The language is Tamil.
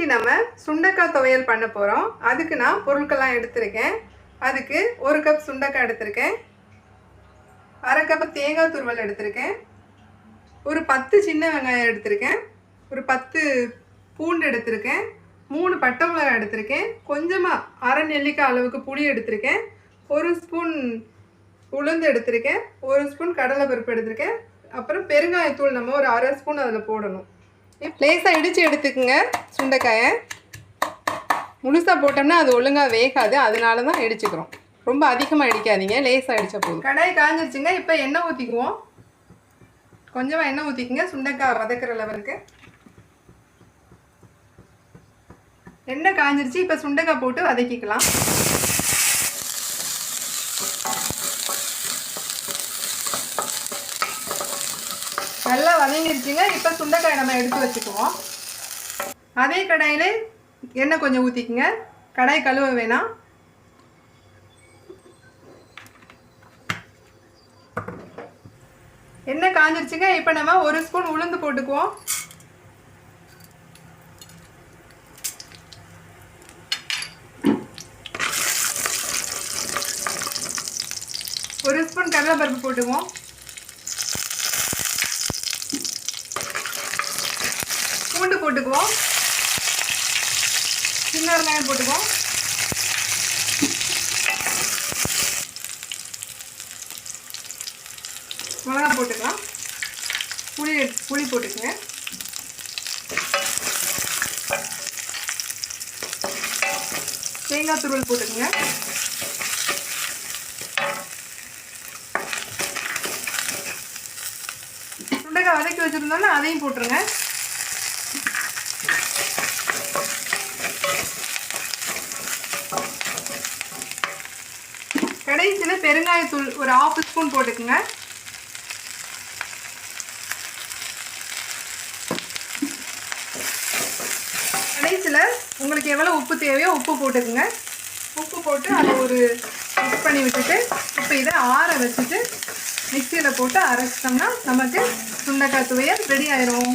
இன்னைக்கு நம்ம சுண்டைக்காய் துவையல் பண்ண போகிறோம். அதுக்கு நான் பொருட்கள்லாம் எடுத்திருக்கேன். அதுக்கு 1 கப் சுண்டைக்காய் எடுத்திருக்கேன், 1/2 கப் தேங்காய் துருவல் எடுத்திருக்கேன், ஒரு 10 சின்ன வெங்காயம் எடுத்திருக்கேன், ஒரு 10 பூண்டு எடுத்திருக்கேன், 3 பட்டை மிளகாய் எடுத்திருக்கேன், கொஞ்சமாக அரை நெல்லிக்காய் அளவுக்கு புளி எடுத்திருக்கேன், 1 ஸ்பூன் உளுந்து எடுத்திருக்கேன், 1 ஸ்பூன் கடலைப்பருப்பு எடுத்திருக்கேன், அப்புறம் பெருங்காயத்தூள் நம்ம ஒரு 1/2 ஸ்பூன் அதில் போடணும். லேசாக இடித்து எடுத்துக்குங்க. சுண்டைக்காயை முழுசாக போட்டோம்னா அது ஒழுங்காக வேகாது, அதனால தான் இடிச்சுக்கிறோம். ரொம்ப அதிகமாக இடிக்காதீங்க, லேசாக இடித்தா போதும். கடாய் காஞ்சிருச்சுங்க. இப்போ எண்ணெய் ஊற்றிக்குவோம். கொஞ்சமாக எண்ணெய் ஊற்றிக்குங்க சுண்டைக்காய் வதக்கிற லெவலுக்கு. எண்ணெய் காஞ்சிருச்சு. இப்போ சுண்டைக்காய் போட்டு வதக்கிக்கலாம். நல்லா வதங்கிருச்சுங்க. இப்போ சுண்டைக்காய் நம்ம எடுத்து வச்சுக்குவோம். அதே கடாயில் எண்ணெய் கொஞ்சம் ஊற்றிக்குங்க. கடாய் கழுவ வேணாம். எண்ணெய் காஞ்சிருச்சுங்க. இப்போ நம்ம 1 ஸ்பூன் உளுந்து போட்டுக்குவோம். ஒரு ஸ்பூன் கடலைப்பருப்பு போட்டுக்குவோம். பூண்டு போட்டுக்குவோம். சின்ன வெங்காயம் போட்டுக்குவோம். மிளகா போட்டுக்கலாம். புளி போட்டுக்குங்க. தேங்காய் துருவல் போட்டுக்குங்க. சுண்டைக்காய் வதக்கி வச்சுருந்தோம்னா அதையும் போட்டுருங்க. கடைசியில் பெருங்காயத்தூள் ஒரு 1/2 ஸ்பூன் போட்டுக்குங்க. கடைசியில் உங்களுக்கு எவ்வளோ உப்பு தேவையோ உப்பு போட்டுக்குங்க. உப்பு போட்டு அதை ஒரு மிக்ஸ் பண்ணி விட்டுட்டு இப்போ இதை ஆற வச்சுட்டு மிக்சியில் போட்டு அரைச்சிட்டோம்னா நமக்கு சுண்டைக்காய் துவையல் ரெடி ஆயிரும்.